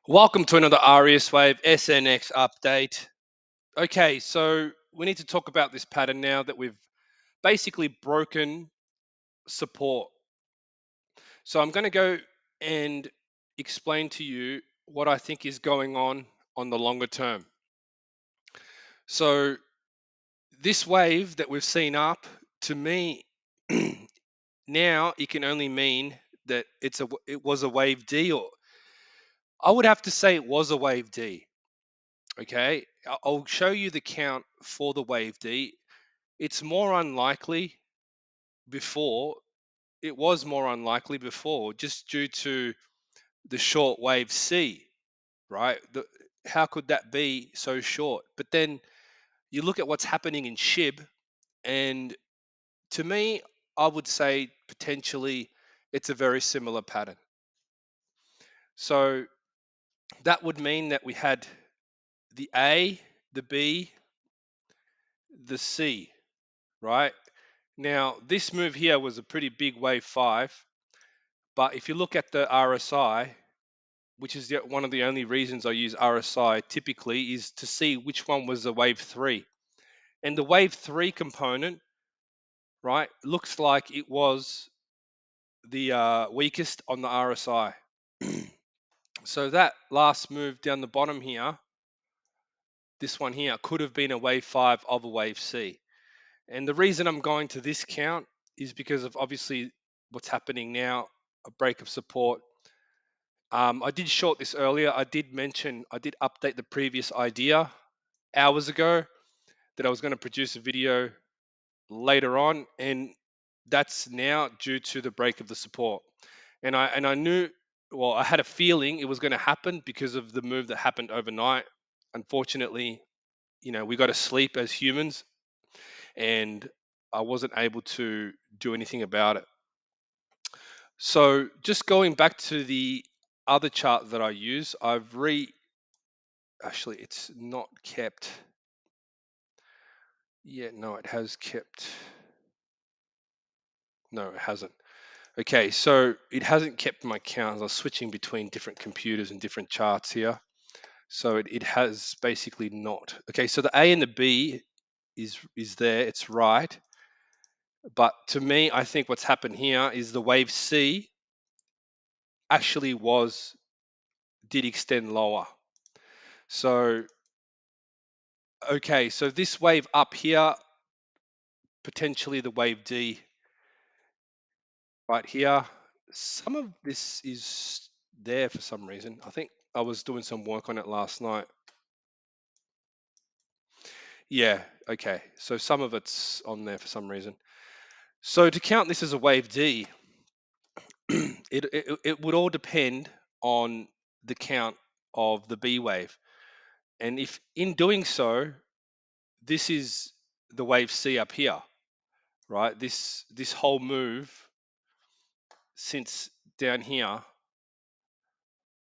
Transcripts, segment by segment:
Welcome to another RES Wave SNX update. Okay, so we need to talk about this pattern now that we've basically broken support. So I'm going to go and explain to you what I think is going on the longer term. So this wave that we've seen up, to me, now it can only mean that it was a wave D, or I would have to say it was a wave D. Okay, I'll show you the count for the wave D. It's more unlikely before, it was more unlikely before, just due to the short wave C, right? How could that be so short? But then you look at what's happening in SHIB, and to me, I would say potentially it's a very similar pattern. So that would mean that we had the A, the B, the C, right? Now, this move here was a pretty big wave 5, but if you look at the RSI, which is one of the only reasons I use RSI typically, is to see which one was the wave 3. And the wave 3 component, right, looks like it was the weakest on the RSI. So that last move down the bottom here, this one here, could have been a wave 5 of a wave C. And the reason I'm going to this count is because of obviously what's happening now, a break of support. I did short this earlier. I did update the previous idea hours ago that I was going to produce a video later on, and that's now due to the break of the support. And I knew, well, I had a feeling it was going to happen because of the move that happened overnight. Unfortunately, we got to sleep as humans, and I wasn't able to do anything about it. So just going back to the other chart that I use, actually, it's not kept. Yeah, no, it has kept. No, it hasn't. Okay, so it hasn't kept my count. I was switching between different computers and different charts here. So it has basically not. Okay, so the A and the B is there, it's right. But to me, I think what's happened here is the wave C actually did extend lower. So, okay, so this wave up here, potentially the wave D right here. Some of this is there for some reason. I think I was doing some work on it last night. Yeah, okay. So some of it's on there for some reason. So to count this as a wave D, it would all depend on the count of the B wave. And if in doing so, this is the wave C up here, right? This whole move since down here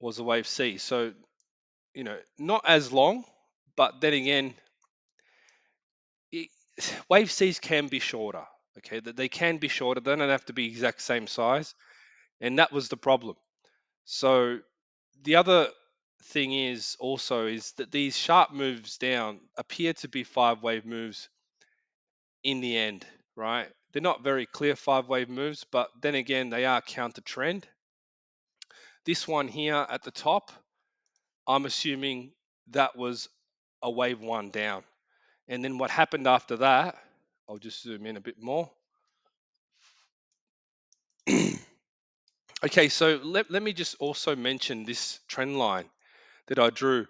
was a wave C. So, not as long, but then again, it, wave Cs can be shorter. Okay, that they can be shorter. They don't have to be exact same size, and that was the problem. So the other thing is that these sharp moves down appear to be 5-wave moves in the end, right? They're not very clear 5-wave moves, but then again, they are counter trend. This one here at the top, I'm assuming that was a wave 1 down. And then what happened after that, I'll just zoom in a bit more. Okay, so let me just also mention this trend line that I drew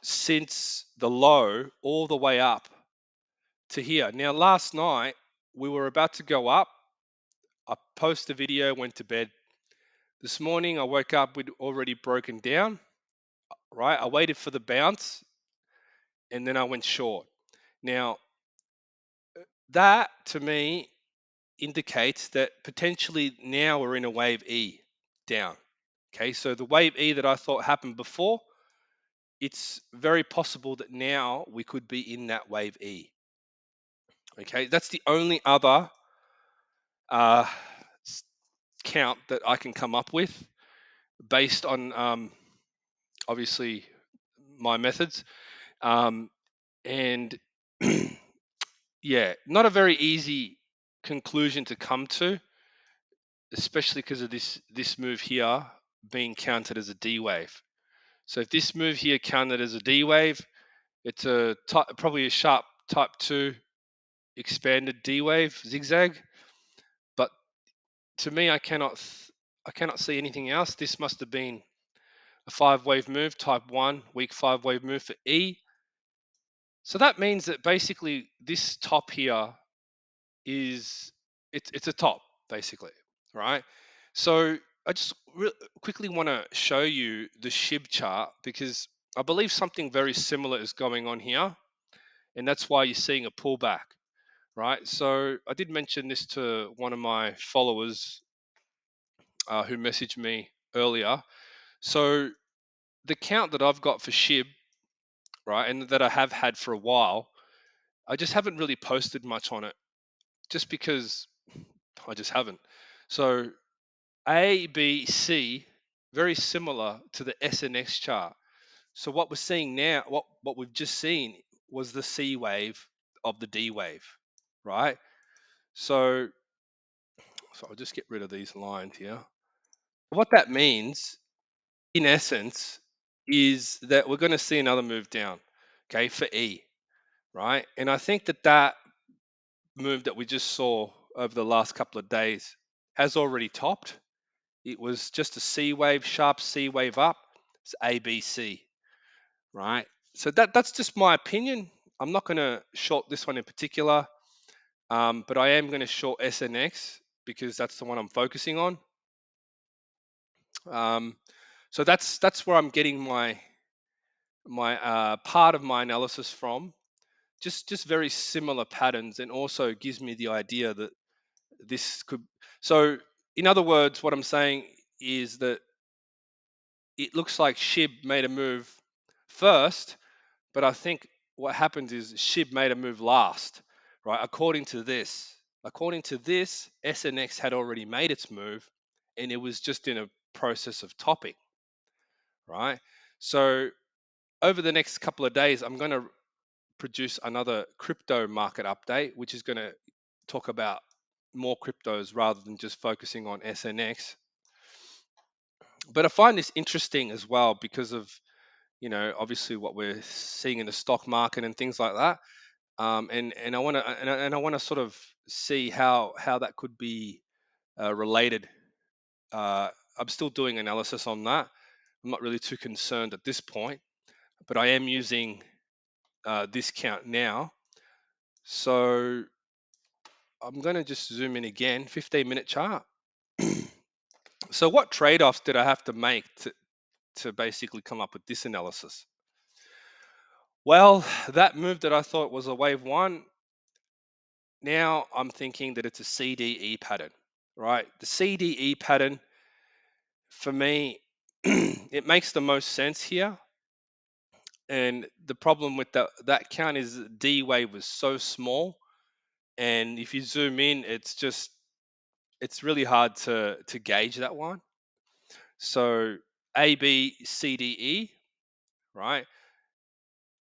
since the low all the way up to here. Now, last night we were about to go up. I posted a video, went to bed. This morning I woke up, we'd already broken down, right? I waited for the bounce and then I went short. Now, that to me indicates that potentially now we're in a wave E down. Okay, so the wave E that I thought happened before, it's very possible that now we could be in that wave E. Okay, that's the only other uh, count that I can come up with based on obviously my methods. Um, and yeah, not a very easy conclusion to come to, especially because of this move here being counted as a D wave. So if this move here counted as a D wave, it's probably a sharp type 2 expanded D wave zigzag. But to me, I cannot see anything else. This must have been a 5 wave move, type 1, weak 5 wave move for E. So that means that basically this top here is it's a top basically, right? So I just quickly want to show you the SHIB chart because I believe something very similar is going on here, and that's why you're seeing a pullback, right? So I did mention this to one of my followers who messaged me earlier. So the count that I've got for SHIB, right, and that I have had for a while, I just haven't really posted much on it, just because I just haven't. So A, B, C, very similar to the SNX chart. So what we're seeing now, what we've just seen was the C wave of the D wave, right? So I'll just get rid of these lines here. What that means, in essence, is that we're going to see another move down, okay, for E, right? And I think that move that we just saw over the last couple of days has already topped. It was just a C wave, sharp C wave up. It's ABC, right? So that's just my opinion. I'm not going to short this one in particular, but I am going to short SNX because that's the one I'm focusing on. Um, so that's where I'm getting my part of my analysis from. Just very similar patterns, and also gives me the idea that this could. So in other words, what I'm saying is that it looks like SHIB made a move first, but I think what happens is SHIB made a move last, right? According to this, SNX had already made its move, and it was just in a process of topping, right? So over the next couple of days, I'm going to produce another crypto market update, which is going to talk about more cryptos rather than just focusing on SNX. But I find this interesting as well because of, obviously what we're seeing in the stock market and things like that. And I want to and I want to sort of see how that could be related. Uh, I'm still doing analysis on that. I'm not really too concerned at this point, but I am using this count now. So I'm going to just zoom in again, 15-minute chart. So what trade-offs did I have to make to basically come up with this analysis? Well, that move that I thought was a wave one, now I'm thinking that it's a CDE pattern, right? The CDE pattern, for me, it makes the most sense here. And the problem with that count is D wave was so small. And if you zoom in, it's really hard to gauge that one. So A, B, C, D, E, right?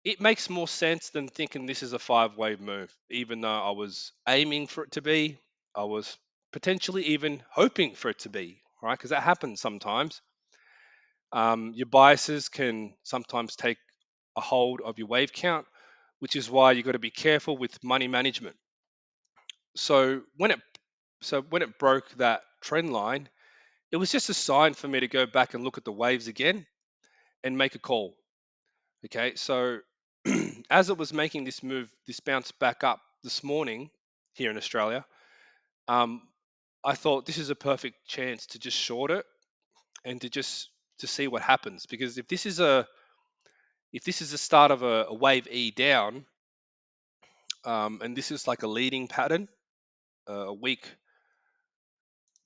It makes more sense than thinking this is a 5 wave move, even though I was aiming for it to be. I was potentially even hoping for it to be, right? Because that happens sometimes. Your biases can sometimes take a hold of your wave count, which is why you got to be careful with money management. So when it broke that trend line, it was just a sign for me to go back and look at the waves again and make a call. Okay, so as it was making this move, this bounce back up this morning here in Australia, um, I thought this is a perfect chance to just short it and to see what happens. Because if this is the start of a wave E down, and this is like a leading pattern, a weak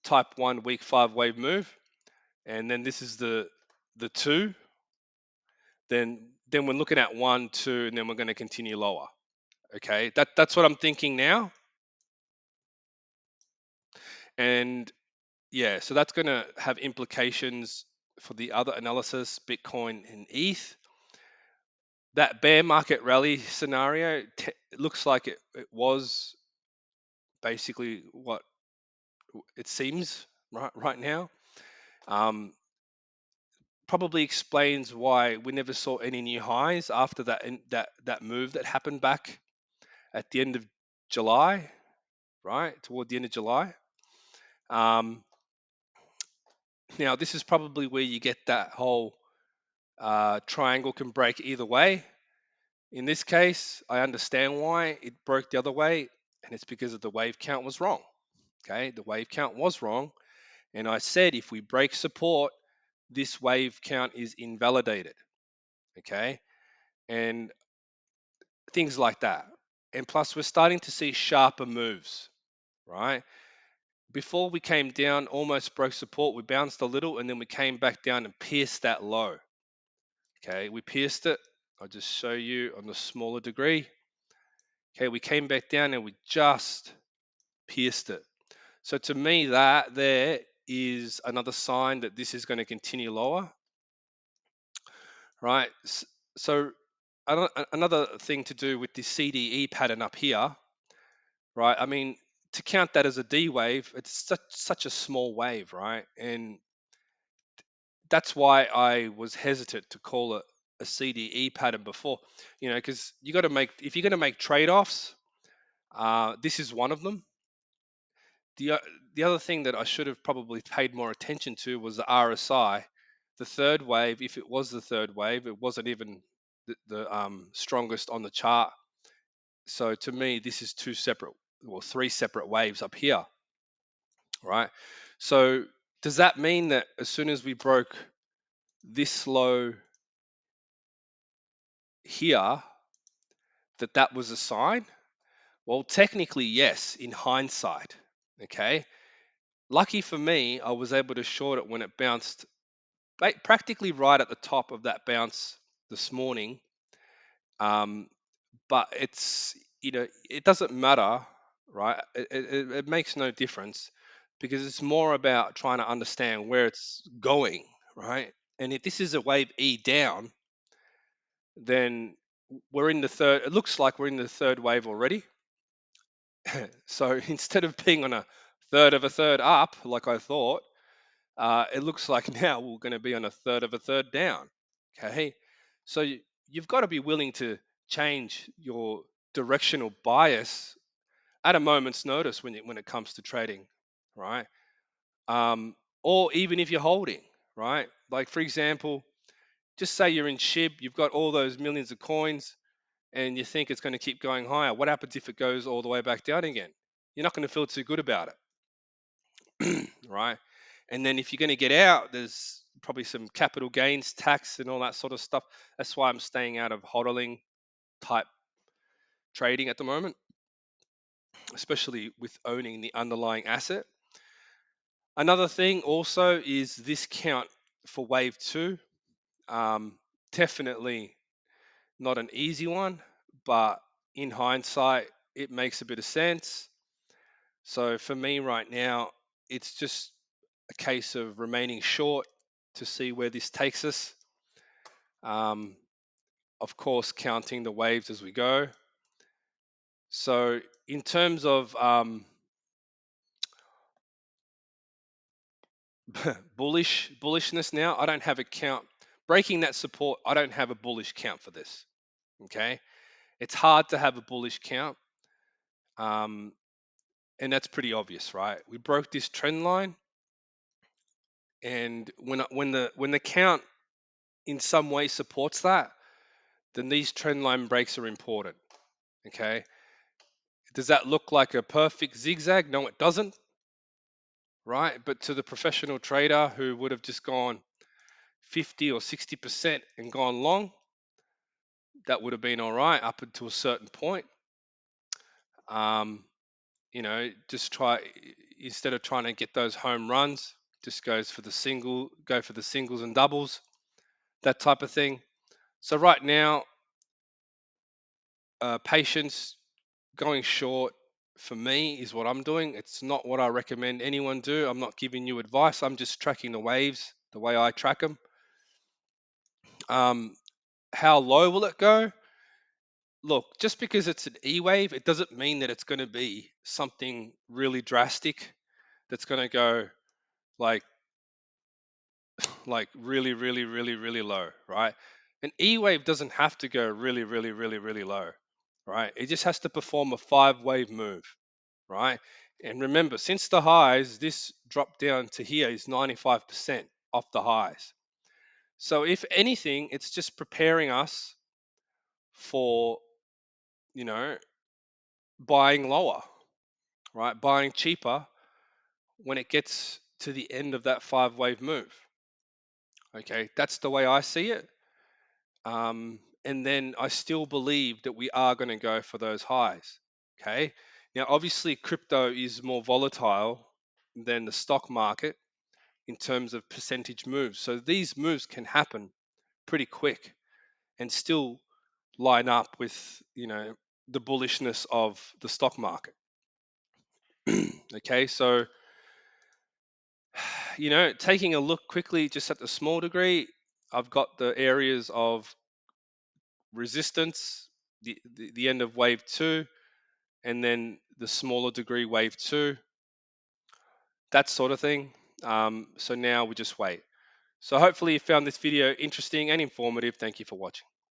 type 1 weak 5 wave move, and then this is the two, then we're looking at 1 2, and then we're going to continue lower. Okay, that's what I'm thinking now. And yeah, so that's going to have implications for the other analysis, Bitcoin and ETH. That bear market rally scenario it looks like it was basically what it seems right now. Um, Probably explains why we never saw any new highs after that move that happened back at the end of July, right toward the end of July. Um, Now this is probably where you get that whole triangle can break either way. In this case, I understand why it broke the other way, and it's because of the wave count was wrong. Okay, the wave count was wrong, and I said if we break support, this wave count is invalidated. Okay, and things like that. And plus, we're starting to see sharper moves, right? Before we came down, almost broke support, we bounced a little, and then we came back down and pierced that low. Okay, we pierced it. I'll just show you on the smaller degree. Okay, we came back down and we just pierced it. So to me, that there is another sign that this is going to continue lower, right? So another thing to do with this CDE pattern up here, right? I mean, to count that as a D wave, it's such a small wave, right? And that's why I was hesitant to call it a CDE pattern before, because you got to make, if you're going to make trade-offs, this is one of them. The other thing that I should have probably paid more attention to was the RSI. The third wave, if it was the third wave, it wasn't even the strongest on the chart. So to me, this is two separate, well, three separate waves up here, right? So does that mean that as soon as we broke this low here, that was a sign? Well, technically, yes, in hindsight, okay? Lucky for me, I was able to short it when it bounced practically right at the top of that bounce this morning. But it's, it doesn't matter, right? It makes no difference because it's more about trying to understand where it's going, right? And if this is a wave E down, then we're in the third, it looks like we're in the third wave already. So instead of being on a third of a third up, like I thought, it looks like now we're going to be on a third of a third down. Okay. So you've got to be willing to change your directional bias at a moment's notice when it comes to trading, right? Or even if you're holding, right? Like, for example, just say you're in SHIB, you've got all those millions of coins, and you think it's going to keep going higher. What happens if it goes all the way back down again? You're not going to feel too good about it, right? And then if you're going to get out, there's probably some capital gains tax and all that sort of stuff. That's why I'm staying out of hodling type trading at the moment, especially with owning the underlying asset. Another thing also is this count for wave two. Definitely not an easy one, but in hindsight, it makes a bit of sense. So for me right now, it's just a case of remaining short to see where this takes us. Um, of course, counting the waves as we go. So in terms of bullishness now, I don't have a count. Breaking that support, I don't have a bullish count for this. Okay. It's hard to have a bullish count. And that's pretty obvious, right? We broke this trend line. And when the count in some way supports that, then these trend line breaks are important. Okay. Does that look like a perfect zigzag? No, it doesn't. Right. But to the professional trader who would have just gone 50 or 60% and gone long, that would have been all right up until a certain point. Just try, instead of trying to get those home runs, just go for the singles and doubles, that type of thing. So right now, patience, going short for me is what I'm doing. It's not what I recommend anyone do. I'm not giving you advice. I'm just tracking the waves. the way I track them. How low will it go? Look, just because it's an E wave, it doesn't mean that it's going to be something really drastic that's going to go like really, really, really, really low, right? An E wave doesn't have to go really, really, really, really low, right? It just has to perform a 5-wave move, right? And remember, since the highs, this drop down to here is 95% off the highs. So if anything, it's just preparing us for, you know, buying lower, right? Buying cheaper when it gets to the end of that 5-wave move. Okay, that's the way I see it. And then I still believe that we are going to go for those highs. Okay. Now, obviously, crypto is more volatile than the stock market in terms of percentage moves. So these moves can happen pretty quick and still line up with, the bullishness of the stock market. Okay. So, taking a look quickly just at the small degree, I've got the areas of resistance, the end of wave 2, and then the smaller degree wave 2, that sort of thing. So now we just wait. So hopefully you found this video interesting and informative. Thank you for watching.